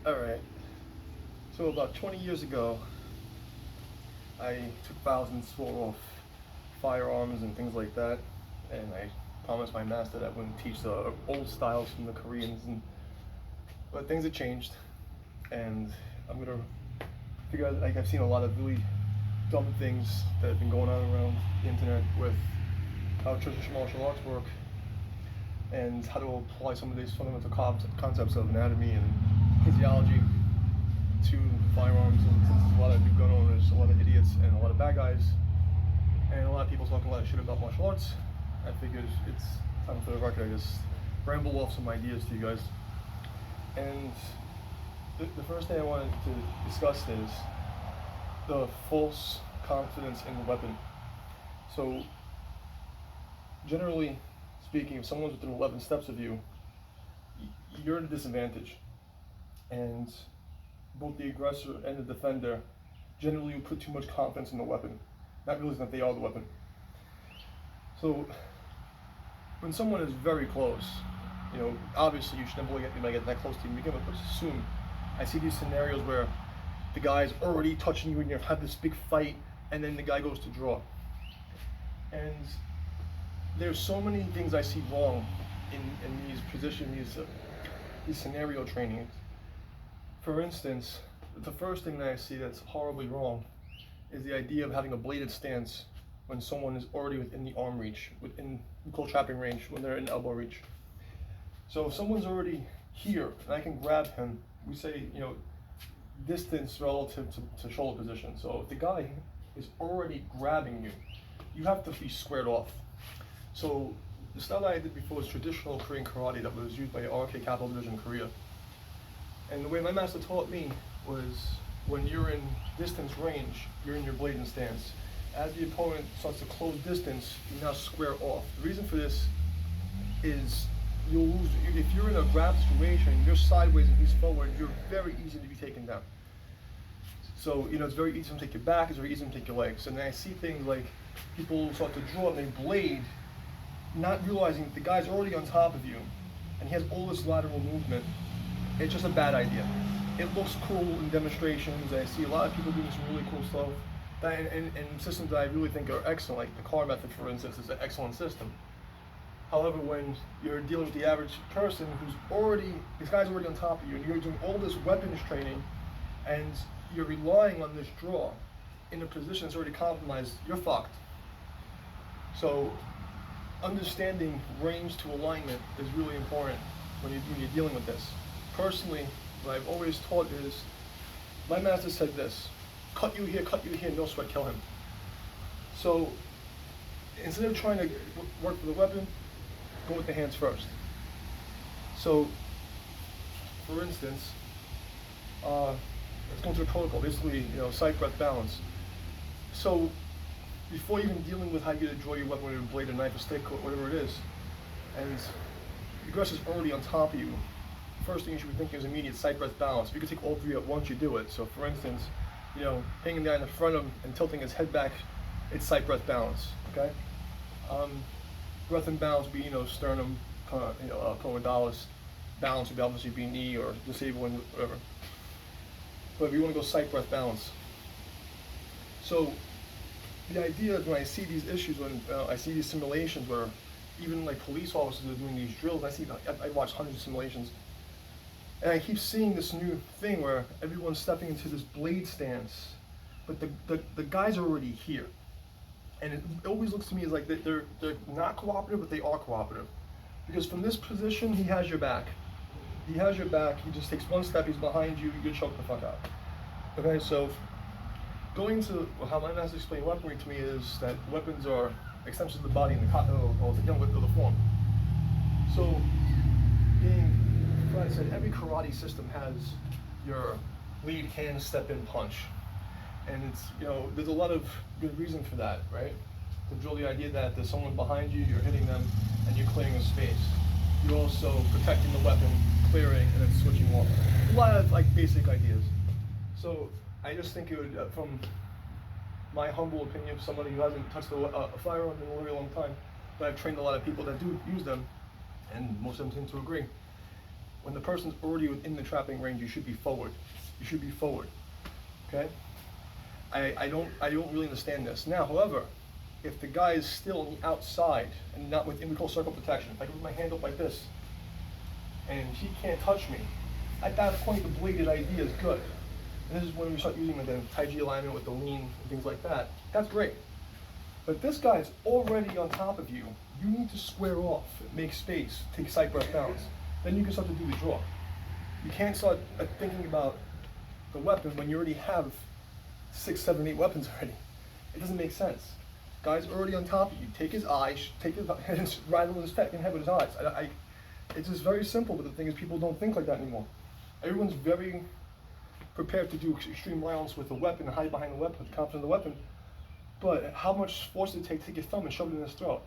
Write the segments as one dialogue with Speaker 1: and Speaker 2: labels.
Speaker 1: Alright, so about 20 years ago, I took vows and swore off firearms and things like that, and I promised my master that I wouldn't teach the old styles from the Koreans, but things have changed, and I'm gonna figure out, like, I've seen a lot of really dumb things that have been going on around the internet with how traditional martial arts work and how to apply some of these fundamental concepts of anatomy and physiology to firearms. And since there's a lot of new gun owners, a lot of idiots, and a lot of bad guys, and a lot of people talking a lot of shit about martial arts, I figured it's time for the record I just ramble off some ideas to you guys. And the first thing I wanted to discuss is the false confidence in the weapon. So generally speaking, if someone's within 11 steps of you, you're at a disadvantage. And both the aggressor and the defender generally will put too much confidence in the weapon, not realizing that they are the weapon. So when someone is very close, obviously you should never let anybody get that close to you to begin with, but assume, I see these scenarios where the guy's already touching you and you have this big fight, and then the guy goes to draw. And there's so many things I see wrong in these positions, these scenario trainings. For instance, the first thing that I see that's horribly wrong is the idea of having a bladed stance when someone is already within the arm reach, within close trapping range, when they're in elbow reach. So if someone's already here and I can grab him, we say, distance relative to shoulder position. So if the guy is already grabbing you, you have to be squared off. So the style that I did before was traditional Korean karate that was used by RK Capital Division in Korea. And the way my master taught me was when you're in distance range, you're in your blading stance. As the opponent starts to close distance, you now square off. The reason for this is you'll lose. If you're in a grab situation, you're sideways and he's forward, you're very easy to be taken down. So, it's very easy to take your back, it's very easy to take your legs. And then I see things like people start to draw and they blade, not realizing that the guy's already on top of you and he has all this lateral movement. It's just a bad idea. It looks cool in demonstrations. I see a lot of people doing some really cool stuff and systems that I really think are excellent, like the CAR method, for instance, is an excellent system. However, when you're dealing with the average person this guy's already on top of you, and you're doing all this weapons training, and you're relying on this draw in a position that's already compromised, you're fucked. So understanding range to alignment is really important when you're dealing with this. Personally, what I've always taught is, my master said this: cut you here, no sweat, kill him. So instead of trying to work with the weapon, go with the hands first. So, for instance, let's go into the protocol, basically, sight, breath, balance. So before even dealing with how you draw your weapon with a blade, a knife, a stick, or whatever it is, and the aggressor's already on top of you, first thing you should be thinking is immediate sight, breath, balance. If you can take all three at once, you do it. So for instance, hanging down in front of him and tilting his head back, it's sight, breath, balance, okay? Breath and balance would be, sternum, comodalis. Balance would be obviously be knee or disabling, whatever. But we want to go sight, breath, balance. So the idea is when I see these issues, when I see these simulations where even like police officers are doing these drills, I watch hundreds of simulations, and I keep seeing this new thing where everyone's stepping into this blade stance, but the guys are already here. And it always looks to me as like they're not cooperative, but they are cooperative. Because from this position, he has your back. He has your back, he just takes one step, he's behind you, you get choked the fuck out. Okay, so going to how my master explained weaponry to me is that weapons are extensions of the body and the form. So, like I said, every karate system has your lead hand, step in, punch. And it's, there's a lot of good reason for that, right? To drill the idea that there's someone behind you, you're hitting them, and you're clearing a space. You're also protecting the weapon, clearing, and then switching off. A lot of basic ideas. So I just think it would, from my humble opinion, somebody who hasn't touched a firearm in a very long time, but I've trained a lot of people that do use them, and most of them seem to agree. When the person's already within the trapping range, you should be forward. You should be forward. Okay? I don't really understand this. Now, however, if the guy is still on the outside and not within, we call circle protection. If I put my hand up like this and he can't touch me, at that point the bladed idea is good. And this is when we start using the Taiji alignment with the lean and things like that. That's great. But this guy's already on top of you. You need to square off, make space, take side breath balance. Then you can start to do the draw. You can't start thinking about the weapon when you already have 6, 7, 8 weapons already. It doesn't make sense. Guy's already on top of you. Take his eyes, take his hands, rattle his fucking head with his eyes. It's just very simple, but the thing is people don't think like that anymore. Everyone's very prepared to do extreme violence with a weapon and hide behind the weapon, with the confidence in the weapon. But how much force does it take to take your thumb and shove it in his throat?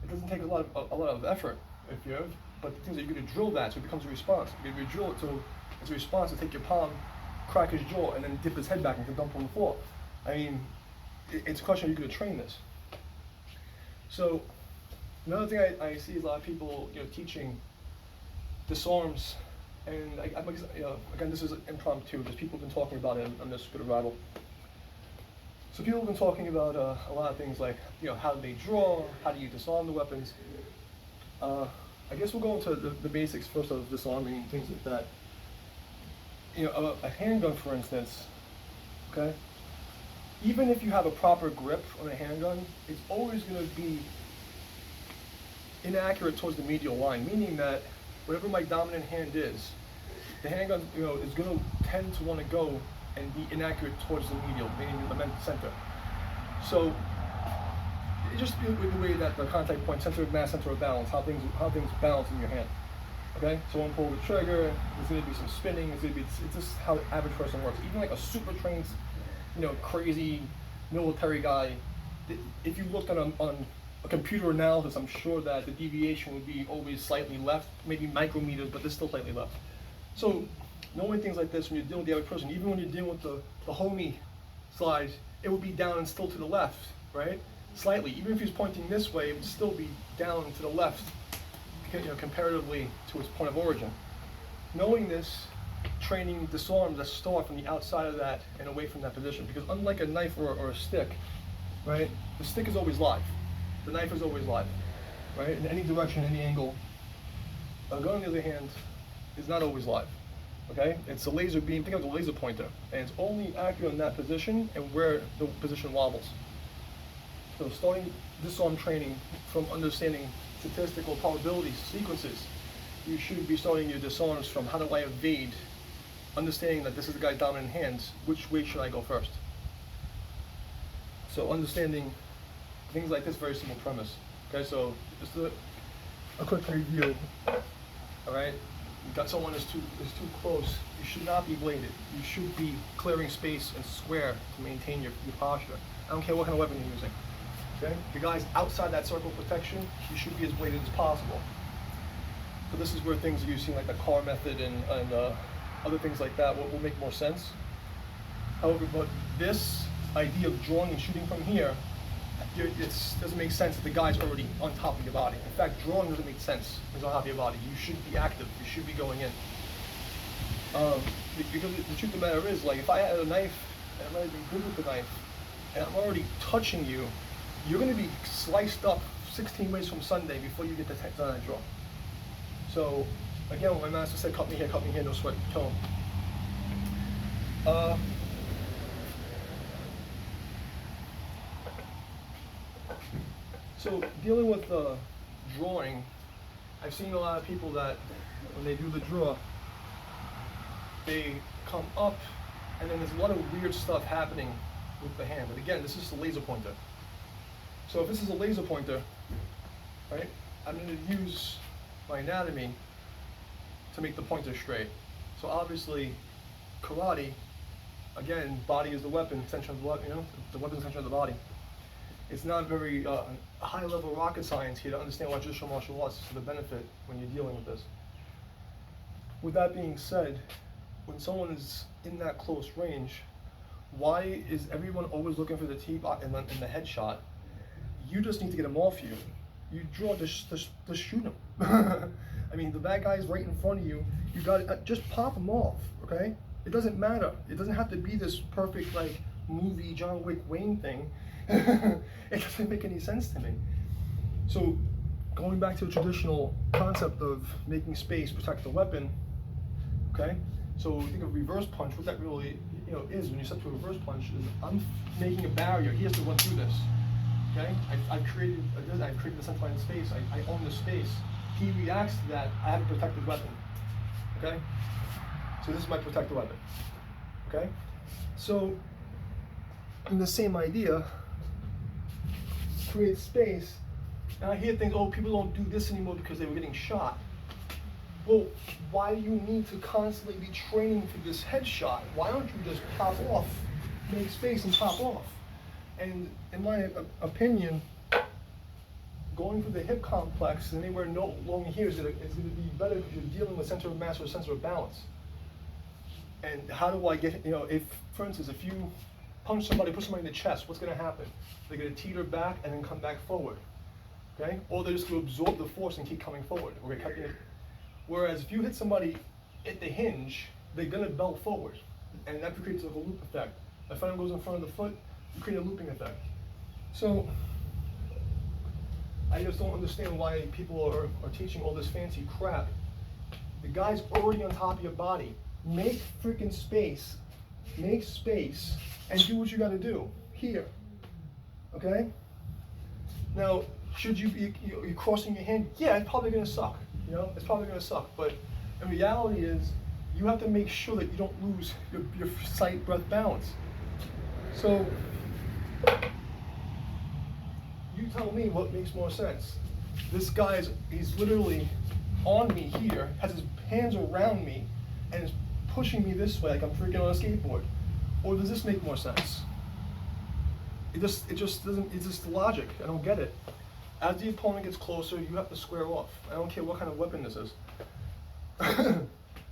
Speaker 1: It doesn't take a lot of effort, if you have. But the things that you're going to drill that, so it becomes a response. You're going to drill it so it's a response to take your palm, crack his jaw, and then dip his head back and to dump on the floor. I mean, it's a question of you're going to train this. So another thing I see is a lot of people, teaching disarms, and again, this is impromptu. Just people have been talking about it on this bit of rattle. So people have been talking about a lot of things like, how do they draw, how do you disarm the weapons. I guess we'll go into the basics first of disarming and things like that. A handgun, for instance, okay? Even if you have a proper grip on a handgun, it's always going to be inaccurate towards the medial line, meaning that whatever my dominant hand is, the handgun, is going to tend to want to go and be inaccurate towards the medial, meaning the center. So it just with the way that the contact point, center of mass, center of balance, how things balance in your hand. Okay, so when pull the trigger, there's going to be some spinning. It's just how the average person works. Even like a super trained, crazy military guy, if you looked on a computer analysis, I'm sure that the deviation would be always slightly left, maybe micrometers, but there's still slightly left. So knowing things like this when you're dealing with the average person, even when you're dealing with the homie slide, it would be down and still to the left, right? Slightly. Even if he's pointing this way, it would still be down to the left, comparatively to its point of origin. Knowing this, training disarms that start from the outside of that and away from that position. Because unlike a knife or a stick, right, the stick is always live. The knife is always live, right? In any direction, any angle. A gun, on the other hand, is not always live. Okay? It's a laser beam, think of the laser pointer, and it's only accurate in that position and where the position wobbles. So starting disarm training from understanding statistical probabilities, sequences, you should be starting your disarms from how do I evade, understanding that this is the guy's dominant hands, which way should I go first? So understanding things like this, very simple premise. Okay, so just a quick review. All right, you've got someone who's too close. You should not be bladed. You should be clearing space and square to maintain your posture. I don't care what kind of weapon you're using. Okay, the guy's outside that circle of protection. You should be as bladed as possible. So this is where things you're using like the car method and other things like that will make more sense. However, but this idea of drawing and shooting from here, it doesn't make sense if the guy's already on top of your body. In fact, drawing doesn't make sense when he's on top of your body. You should be active. You should be going in. Because the truth of the matter is, like, if I had a knife and I'm already good with the knife and I'm already touching you, you're going to be sliced up 16 ways from Sunday before you get to that draw. So, again, when my master said, cut me here, no sweat, kill him. So dealing with drawing, I've seen a lot of people that when they do the draw, they come up and then there's a lot of weird stuff happening with the hand. But again, this is a laser pointer. So if this is a laser pointer, right, I'm going to use my anatomy to make the pointer straight. So obviously, karate, again, body is the weapon, extension of the weapon, the weapon extension of the body. It's not very high-level rocket science here to understand what traditional martial arts is to the benefit when you're dealing with this. With that being said, when someone is in that close range, why is everyone always looking for the T-bot and the headshot? You just need to get them off you. You draw, just shoot them. I mean, the bad guy's right in front of you. You got to just pop him off, okay? It doesn't matter. It doesn't have to be this perfect, like, movie John Wick Wayne thing. It doesn't make any sense to me. So, going back to the traditional concept of making space protect the weapon, okay? So think of reverse punch. What that really, is when you step to a reverse punch is I'm making a barrier. He has to run through this. Okay? I've created the center line space. I own the space. He reacts to that. I have a protected weapon. Okay? So this is my protected weapon. Okay? So in the same idea, create space. Now I hear things, oh, people don't do this anymore because they were getting shot. Well, why do you need to constantly be training for this headshot? Why don't you just pop off, make space and pop off? And in my opinion, going for the hip complex and anywhere no long here is going to be better because you're dealing with center of mass or center of balance. And how do I get, if, for instance, if you punch somebody, put somebody in the chest, what's going to happen? They're going to teeter back and then come back forward. Okay? Or they're just going to absorb the force and keep coming forward. Okay? Whereas if you hit somebody at the hinge, they're going to belt forward. And that creates like a loop effect. If someone goes in front of the foot, you create a looping effect. So I just don't understand why people are teaching all this fancy crap. The guy's already on top of your body. Make freaking space. Make space and do what you got to do here. Okay? Now, should you be you're crossing your hand? Yeah, it's probably going to suck. It's probably going to suck. But the reality is, you have to make sure that you don't lose your sight, breath, balance. So, you tell me what makes more sense. This guy's, he's literally on me here, has his hands around me, and is pushing me this way like I'm freaking on a skateboard. Or does this make more sense? It just doesn't, it's just logic. I don't get it. As the opponent gets closer, you have to square off. I don't care what kind of weapon this is.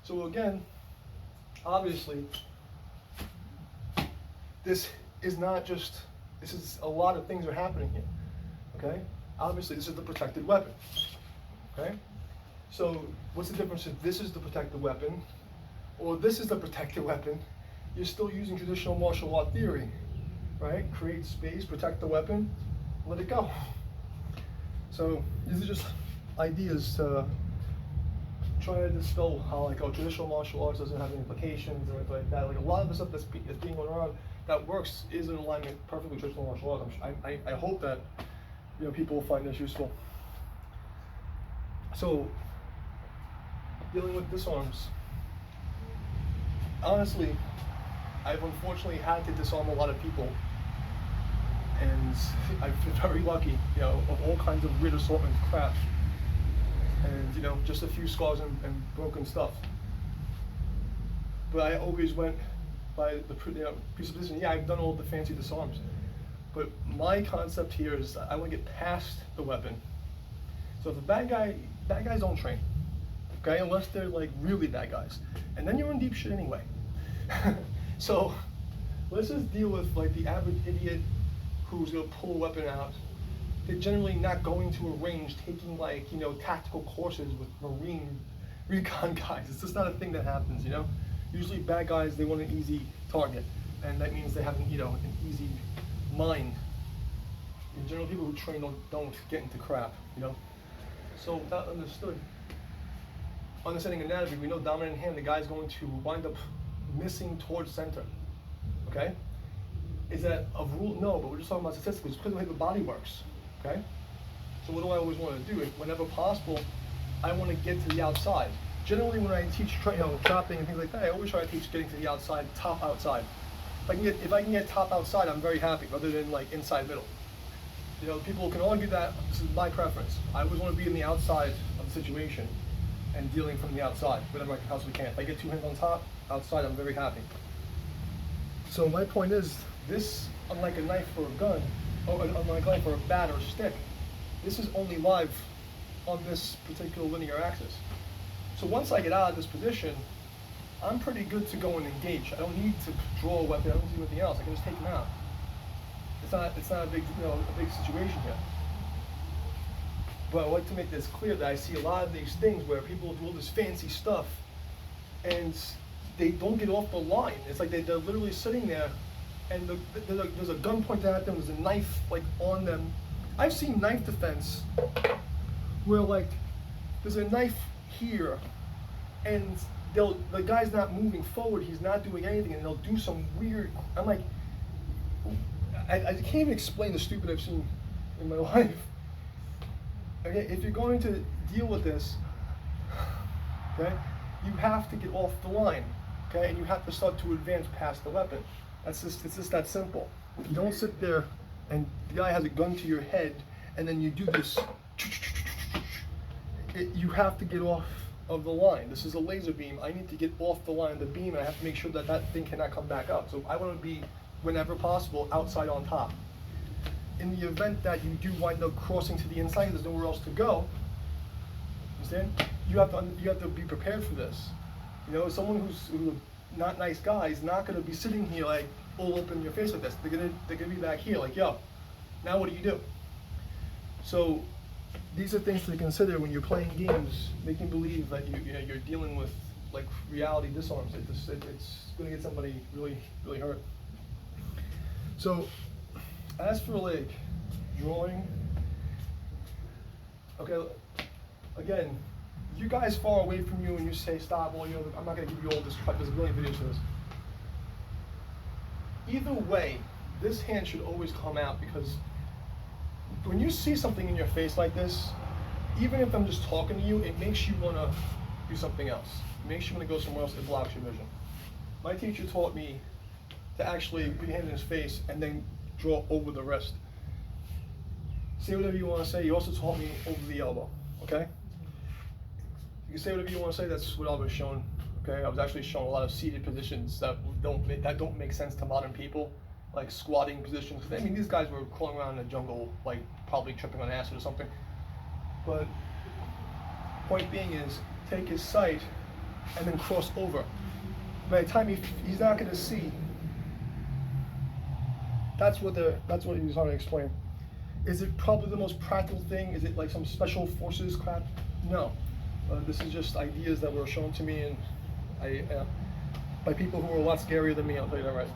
Speaker 1: So again, obviously, this is not just, this is a lot of things are happening here, okay? Obviously, this is the protected weapon, okay? So what's the difference if this is the protected weapon, or this is the protected weapon? You're still using traditional martial art theory, right? Create space, protect the weapon, let it go. So these are just ideas to try to dispel how like traditional martial arts doesn't have any implications or anything like that. Like a lot of the stuff that's being going around that works is in alignment perfectly with traditional martial arts. I hope that people will find this useful. So dealing with disarms. Honestly, I've unfortunately had to disarm a lot of people. And I've been very lucky, of all kinds of weird assortment of crap. And, just a few scars and broken stuff. But I always went by the presupposition, yeah, I've done all the fancy disarms. But my concept here is I want to get past the weapon. So if a bad guys don't train, okay, unless they're like really bad guys. And then you're in deep shit anyway. So let's just deal with like the average idiot who's going to pull a weapon out. They're generally not going to a range taking like, tactical courses with Marine recon guys. It's just not a thing that happens, Usually bad guys, they want an easy target. And that means they have an easy mind. In general, people who train don't get into crap, So with that understanding anatomy, we know dominant hand, the guy's going to wind up missing towards center, okay? Is that a rule? No, but we're just talking about statistics. It's because of the way the body works, okay? So what do I always want to do? Whenever possible, I want to get to the outside. Generally, when I teach chopping and things like that, I always try to teach getting to the outside, top outside. If I can get top outside, I'm very happy, rather than like inside middle. People can argue that. This is my preference. I always want to be in the outside of the situation and dealing from the outside, whenever I possibly can. If I get two hands on top, outside, I'm very happy. So my point is, this, unlike a knife or a gun, or unlike a knife or a bat or a stick, this is only live on this particular linear axis. So once I get out of this position, I'm pretty good to go and engage. I don't need to draw a weapon. I don't need to do anything else. I can just take him out. It's not a big, a big situation here. But I like to make this clear that I see a lot of these things where people do all this fancy stuff and they don't get off the line. It's like they're literally sitting there and there's a gun pointed at them, there's a knife like on them. I've seen knife defense where like there's a knife here and the guy's not moving forward, he's not doing anything, and they'll do some weird, I'm like, I can't even explain the stupid I've seen in my life. Okay, if you're going to deal with this, okay, you have to get off the line, okay, and you have to start to advance past the weapon. It's just that simple. You don't sit there and the guy has a gun to your head and then you do this. You have to get off of the line. This is a laser beam. I need to get off the line of the beam and I have to make sure that that thing cannot come back up. So I want to be, whenever possible, outside on top. In the event that you do wind up crossing to the inside, there's nowhere else to go. Understand? You have to be prepared for this. You know, someone who's not nice guy is not going to be sitting here like all open in your face like this. They're gonna be back here like, yo, now what do you do? So these are things to consider when you're playing games, making believe that you're dealing with like reality disarms. It's going to get somebody really hurt. So as for like drawing, okay, again, you guys far away from you and you say stop, well, you know, I'm not going to give you all this crap, there's a million videos for this. Either way, this hand should always come out, because when you see something in your face like this, even if I'm just talking to you, it makes you want to do something else. It makes you want to go somewhere else. It blocks your vision. My teacher taught me to actually put your hand in his face and then draw over the wrist. Say whatever you want to say. He also taught me over the elbow, okay? You can say whatever you want to say. That's what I was shown, okay? I was actually shown a lot of seated positions that don't make sense to modern people, like squatting positions. I mean, these guys were crawling around in the jungle, like probably tripping on acid or something. But point being is, take his sight and then cross over. By the time he's not going to see. That's what he was trying to explain. Is it probably the most practical thing? Is it like some special forces crap? No. This is just ideas that were shown to me, and by people who are a lot scarier than me. I'll tell you that right.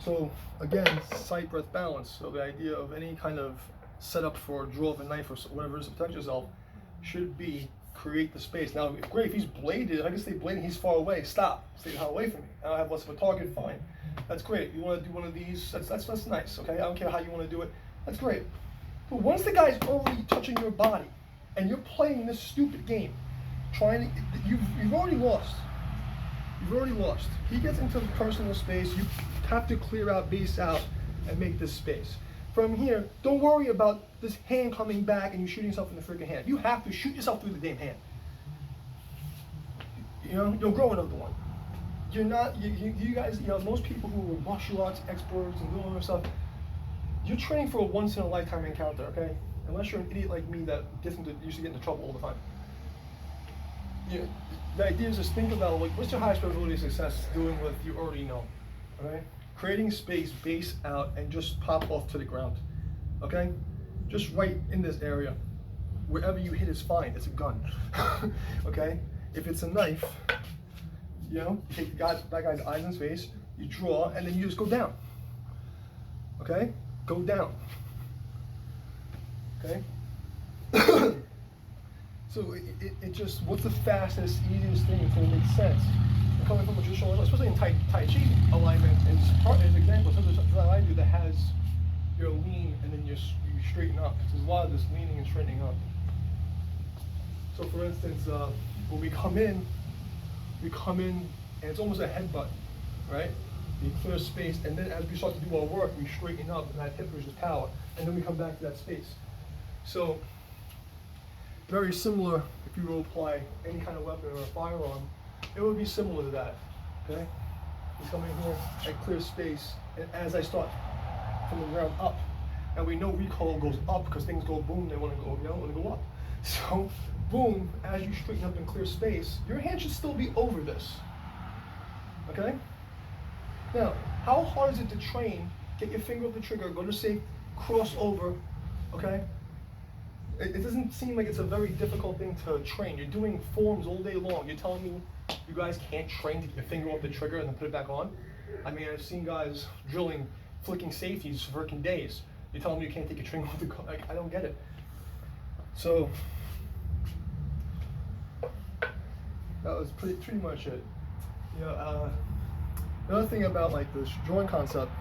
Speaker 1: So again, sight, breath, balance. So the idea of any kind of setup for a draw of a knife or whatever it is to protect yourself should be create the space. Now, great, if he's bladed, I can stay blading, he's far away. Stop, stay the hell away from me. I have less of a target, fine. That's great. You want to do one of these? That's nice. Okay, I don't care how you want to do it. That's great. But once the guy's already touching your body, and you're playing this stupid game, you've already lost. You've already lost. He gets into personal space. You have to clear out, base out, and make this space. From here, don't worry about this hand coming back and you shooting yourself in the freaking hand. You have to shoot yourself through the damn hand. You know, you'll grow another one. You're not, you guys, you know, most people who are martial arts experts and doing all this stuff, you're training for a once in a lifetime encounter, okay? Unless you're an idiot like me that used to get into trouble all the time. You know, the idea is just think about, like, what's your highest probability of success doing what you already know, okay? Creating space, base out, and just pop off to the ground, okay? Just right in this area. Wherever you hit is fine, it's a gun, okay? If it's a knife, you know, you take that guy's eyes in his face, you draw, and then you just go down, okay? Go down, okay? So it just, what's the fastest, easiest thing until it makes sense? Coming from a traditional, especially in Tai Chi alignment, and as an example, something that I do that has your lean and then you straighten up. There's a lot of this leaning and straightening up. So for instance, when we come in and it's almost a headbutt, right? We clear space, and then as we start to do our work, we straighten up, and that hip pushes power, and then we come back to that space. So very similar if you will apply any kind of weapon or a firearm. It would be similar to that, okay? He's coming here, I clear space, and as I start from the ground up, and we know recoil goes up because things go boom, they want to go, you know, want to go up. So, boom, as you straighten up and clear space, your hand should still be over this, okay? Now, how hard is it to train, get your finger off the trigger, go to safe, cross over, okay? it doesn't seem like it's a very difficult thing to train. You're doing forms all day long. You're telling me you guys can't train to get your finger off the trigger and then put it back on? I mean, I've seen guys drilling, flicking safeties for freaking days. You're telling me you can't take your trigger off the gun? Like, I don't get it. So that was pretty much it. You know, another thing about like this drawing concept,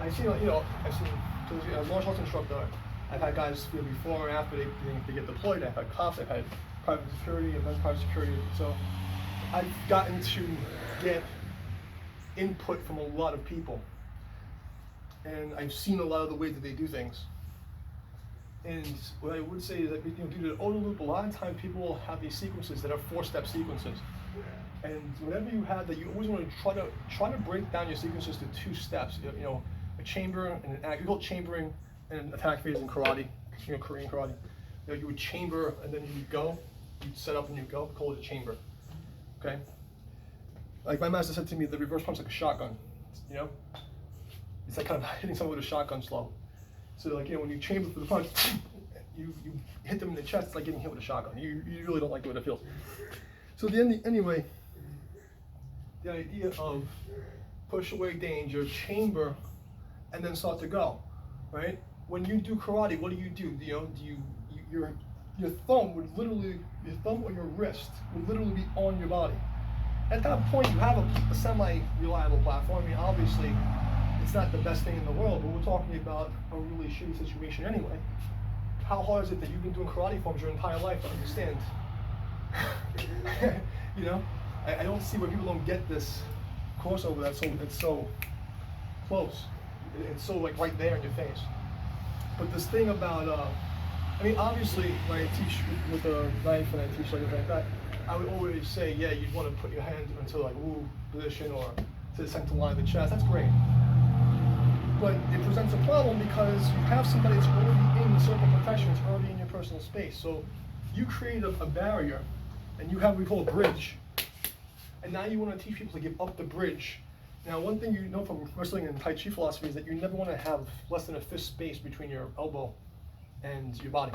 Speaker 1: I've seen, as a martial arts instructor, I've had guys before and after they get deployed. I've had cops, I've had private security, I've done private security. So I've gotten to get input from a lot of people, and I've seen a lot of the ways that they do things. And what I would say is that, due to the OODA loop, a lot of times people will have these sequences that are 4-step sequences. And whenever you have that, you always want to try to break down your sequences to 2 steps. You know, a chamber and an act. You call it chambering and an attack phase in karate, Korean karate. You know, you would chamber and then you'd go. You'd set up and you'd go. Call it a chamber. Okay. Like my master said to me, the reverse punch is like a shotgun. You know, it's like kind of hitting someone with a shotgun slow. So like, when you chamber for the punch, you hit them in the chest. It's like getting hit with a shotgun. You really don't like the way that feels. So anyway, the idea of push away danger, chamber, and then start to go, right? When you do karate, what do? Your thumb or your wrist would literally be on your body. At that point, you have a semi-reliable platform. I mean, obviously, it's not the best thing in the world, but we're talking about a really shitty situation anyway. How hard is it that you've been doing karate forms your entire life to understand? You know, I don't see where people don't get this crossover. It's so close. It's so like right there in your face. But this thing about, I mean, obviously when I teach with a knife and I teach like that, I would always say, yeah, you'd want to put your hand into like woo position or to the center line of the chest. That's great. But it presents a problem because you have somebody that's already in the circle of protection, it's already in your personal space. So you create a barrier, and you have what we call a bridge. And now you want to teach people to give up the bridge. Now, one thing you know from wrestling and Tai Chi philosophy is that you never want to have less than a fist space between your elbow and your body.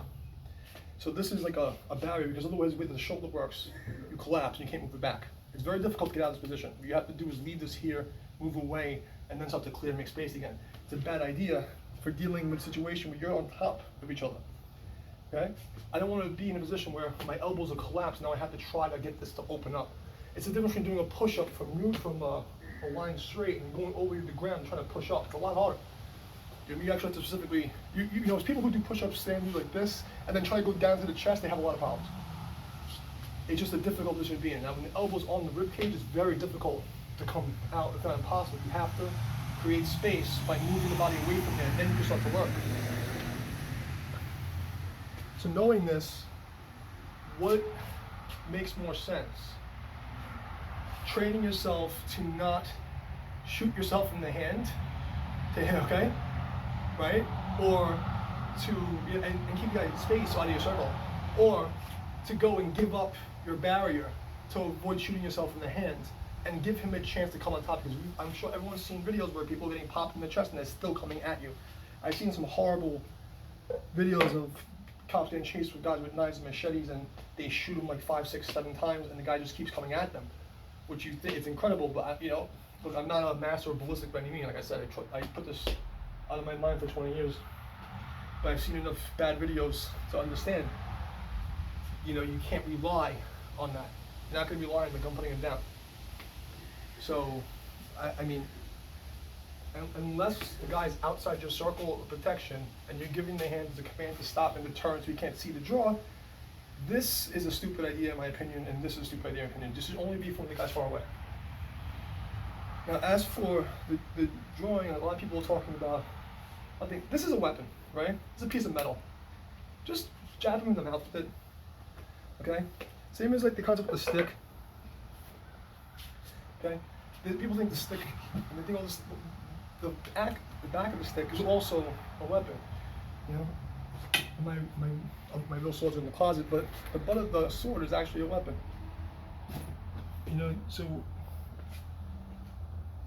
Speaker 1: So this is like a barrier, because otherwise the way the shoulder works, you collapse and you can't move it back. It's very difficult to get out of this position. What you have to do is leave this here, move away, and then start to clear and make space again. It's a bad idea for dealing with a situation where you're on top of each other. Okay? I don't want to be in a position where my elbows are collapsed, now I have to try to get this to open up. It's the difference between doing a push-up from a line straight and going over the ground and trying to push up. It's a lot harder. You actually have to specifically, you know, it's people who do push-ups standing like this and then try to go down to the chest, they have a lot of problems. It's just a difficult position to be in. Now, when the elbow's on the rib cage, it's very difficult to come out. It's not impossible. You have to create space by moving the body away from it, and then you can start to work. So knowing this, what makes more sense? Training yourself to not shoot yourself in the hand, okay, right? Or to, and keep that space out of your circle. Or to go and give up your barrier to avoid shooting yourself in the hand and give him a chance to come on top. Because I'm sure everyone's seen videos where people are getting popped in the chest and they're still coming at you. I've seen some horrible videos of cops getting chased with guys with knives and machetes, and they shoot them like 5, 6, 7 times, and the guy just keeps coming at them, which you think it's incredible. But look, I'm not a master of ballistic by any means. Like I said, I put this out of my mind for 20 years, but I've seen enough bad videos to understand. You can't rely on that. You're not going to rely on the gun putting him down. So, I mean, unless the guy's outside your circle of protection and you're giving the hand as a command to stop and to turn so he can't see the draw, this is a stupid idea in my opinion, and this is a stupid idea in my opinion. This should only be from the guys far away. Now, as for the drawing, a lot of people are talking about, I think this is a weapon, right? It's a piece of metal. Just jab him in the mouth with it. Okay? Same as like the concept of the stick. Okay? People think the stick, and they think all this, the back of the stick is also a weapon. My real sword's in the closet, but the butt of the sword is actually a weapon. So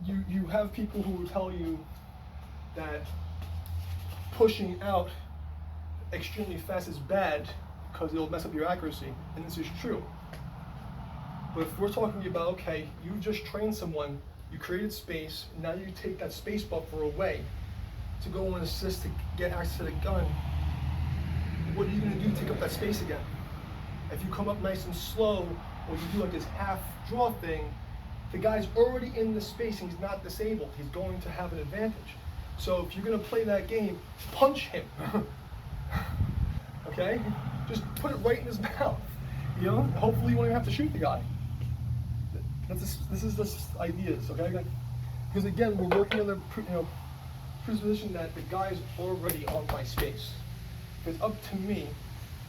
Speaker 1: you have people who will tell you that pushing out extremely fast is bad because it'll mess up your accuracy, and this is true. But if we're talking about, okay, you just trained someone, you created space, now you take that space buffer away to go and assist to get access to the gun, what are you going to do to take up that space again? If you come up nice and slow, or you do like this half draw thing, the guy's already in the space and he's not disabled. He's going to have an advantage. So if you're going to play that game, punch him. Okay? Just put it right in his mouth. You know? Hopefully you won't even have to shoot the guy. This is just ideas, okay? Because again, we're working on the presupposition that the guy's already on my space. If it's up to me,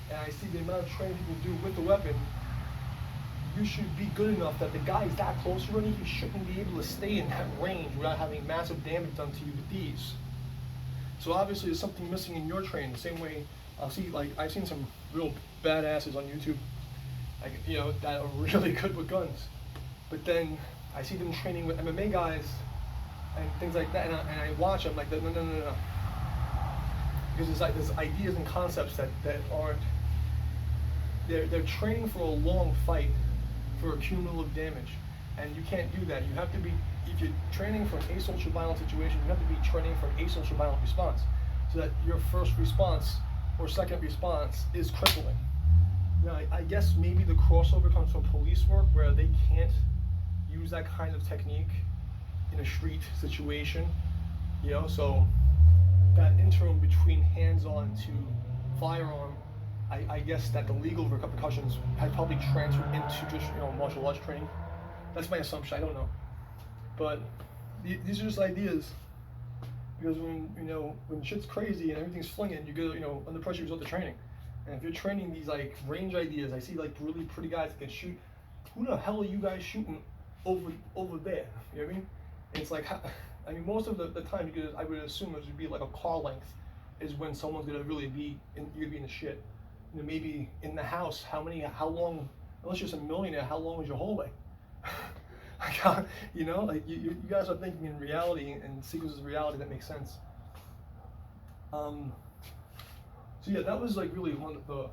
Speaker 1: and I see the amount of training people do with the weapon, you should be good enough that the guy is that close already, he shouldn't be able to stay in that range without having massive damage done to you with these. So obviously there's something missing in your training. The same way I'll see, like, I've seen some real badasses on YouTube, like, you know, that are really good with guns. But then I see them training with MMA guys and things like that, and I watch them like, no. Because there's like there's ideas and concepts that aren't, they're training for a long fight for a cumulative damage, and you can't do that. You have to be, if you're training for an asocial violent situation, you have to be training for an asocial violent response, so that your first response or second response is crippling. Now, I guess maybe the crossover comes from police work where they can't use that kind of technique in a street situation, you know, so that interim between hands-on to firearm, I guess that the legal repercussions had probably transferred into just, you know, martial arts training. That's my assumption, I don't know. But these are just ideas, because when shit's crazy and everything's flinging, you go, under pressure you resort to training. And if you're training these like range ideas, I see like really pretty guys that can shoot. Who the hell are you guys shooting over there? You know what I mean? And it's like, I mean, most of the time I would assume it would be like a car length is when someone's gonna really be you're gonna be in the shit. Maybe in the house, how long? Unless you're a millionaire, how long is your hallway? Like you guys are thinking in reality and sequences of reality that makes sense. So yeah, that was like really one of the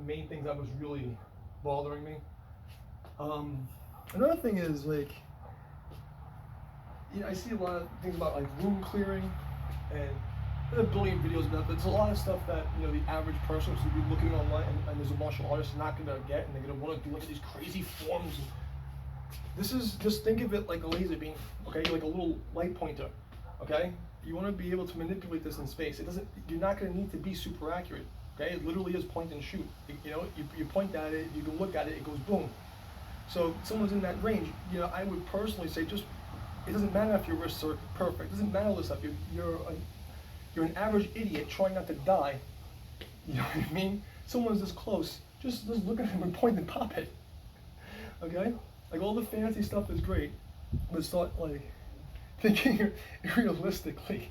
Speaker 1: main things that was really bothering me. Another thing is like, I see a lot of things about like room clearing, and there are a billion videos about that, but there's a lot of stuff that the average person who's be looking online and there's a martial artist is not gonna get, and they're gonna want to do like these crazy forms. This is, just think of it like a laser beam, okay? Like a little light pointer, okay? You want to be able to manipulate this in space. You're not going to need to be super accurate, okay? It literally is point and shoot. You point at it, you can look at it, it goes boom. So if someone's in that range, I would personally say it doesn't matter if your wrists are perfect. It doesn't matter all this stuff. You're an average idiot trying not to die. You know what I mean? Someone's this close, just look at him and point and pop it, okay? Like all the fancy stuff is great, but start like thinking realistically,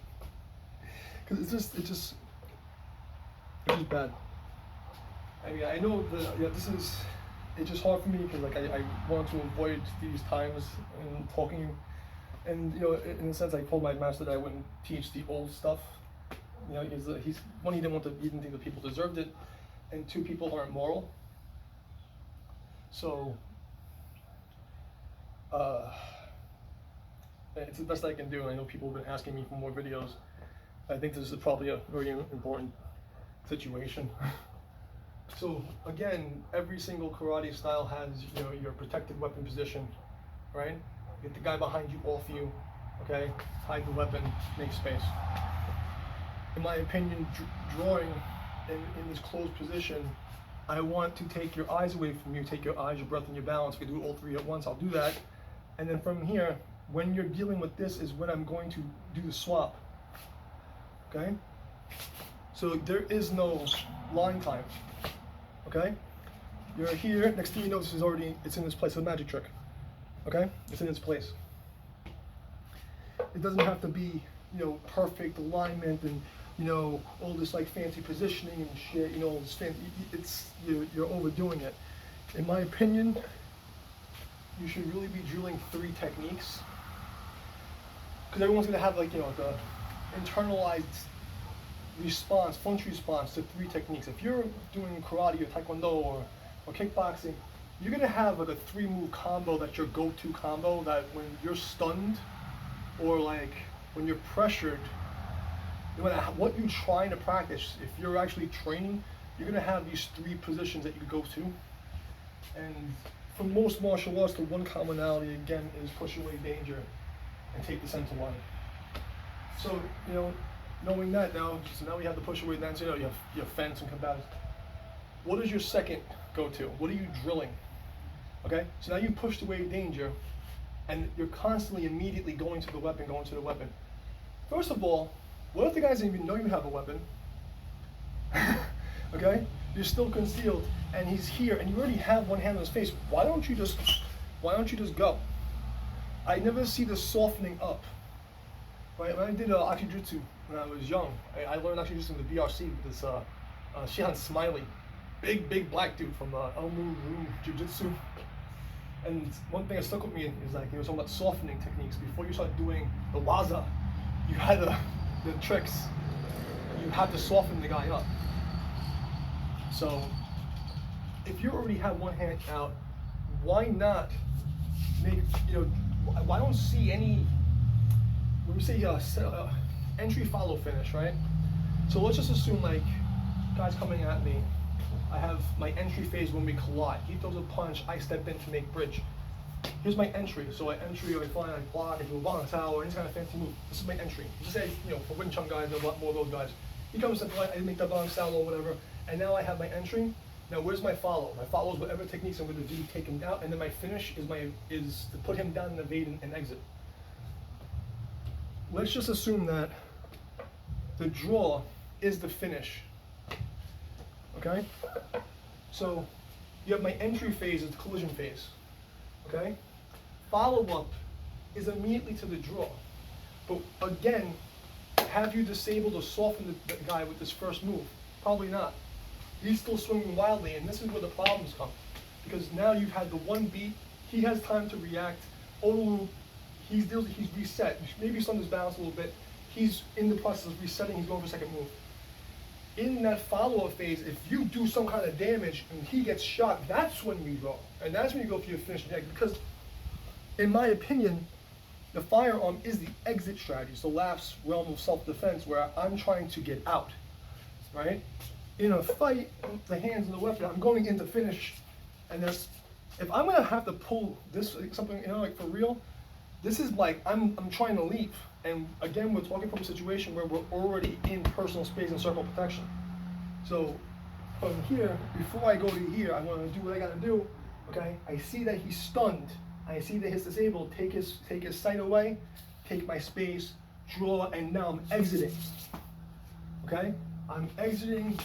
Speaker 1: because it's just bad. I mean, I know it's just hard for me because like I want to avoid these times and talking, and in a sense I told my master that I wouldn't teach the old stuff. He's one, he didn't think that people deserved it, and two, people aren't moral. So. It's the best I can do, and I know people have been asking me for more videos. I think this is probably a very important situation. So again, every single karate style has your protected weapon position, right? Get the guy behind you off you, okay? Hide the weapon, make space. In my opinion, drawing in this closed position, I want to take your eyes away from you, take your eyes, your breath, and your balance. We can do all three at once, I'll do that. And then from here, when you're dealing with this is when I'm going to do the swap, okay? So there is no line time, okay? You're here, next thing you know, it's in its place, it's a magic trick, okay? It's in its place. It doesn't have to be, perfect alignment and, all this like fancy positioning and shit, you're overdoing it. In my opinion, you should really be drilling 3 techniques, because everyone's gonna have like the internalized response, flinch response to 3 techniques. If you're doing karate or taekwondo or kickboxing, you're gonna have like a 3-move combo that's your go-to combo that when you're stunned or like when you're pressured, no matter what you're trying to practice, if you're actually training, you're gonna have these 3 positions that you could go to. And for most martial arts, the one commonality again is push away danger and take the center line. So, you know, knowing that now, so now we have the push away danger, you have fence and combat. What is your second go-to? What are you drilling? Okay, so now you pushed away danger and you're constantly immediately going to the weapon. First of all, what if the guy doesn't even know you have a weapon? Okay, you're still concealed and he's here and you already have one hand on his face. Why don't you just go? I never see the softening up. Right, when I did Akijutsu when I was young, I learned Akijutsu in the BRC with this Shihan Smiley, big black dude from Elmu Jiu-Jitsu. And one thing that stuck with me is like he was talking about softening techniques. Before you start doing the waza, you had the tricks. You had to soften the guy up. So if you already have one hand out, why not make, you know, I don't see any, when we say entry follow finish, right? So let's just assume like guy's coming at me. I have my entry phase when we collide. He throws a punch, I step in to make bridge. Here's my entry. So I entry, I fly, I block, I do a bang towel, or any kind of fancy move. This is my entry. Just say, you know, for Wing Chun guys, there are a lot more of those guys. He comes to fly, I make the bang towel or whatever, and now I have my entry. Now where's my follow? My follow is whatever techniques I'm going to do, take him down, and then my finish is to put him down and evade and exit. Let's just assume that the draw is the finish. Okay? So you have my entry phase is the collision phase. Okay? Follow-up is immediately to the draw. But again, have you disabled or softened the guy with this first move? Probably not. He's still swinging wildly, and this is where the problems come. Because now you've had the one beat, he has time to react. Olu, he's reset. Maybe he's on his balance a little bit. He's in the process of resetting, he's going for a second move. In that follow-up phase, if you do some kind of damage and he gets shot, that's when we go. And that's when you go for your finishing attack. Because, in my opinion, the firearm is the exit strategy. It's the last realm of self-defense where I'm trying to get out, right? In a fight, the hands and the weapon, I'm going in to finish. And if I'm gonna have to pull this, something, you know, like for real, this is like, I'm trying to leave. And again, we're talking from a situation where we're already in personal space and circle protection. So from here, before I go to here, I want to do what I got to do. Okay, I see that he's stunned. I see that he's disabled. Take his sight away, take my space, draw, and now I'm exiting. Okay, I'm exiting.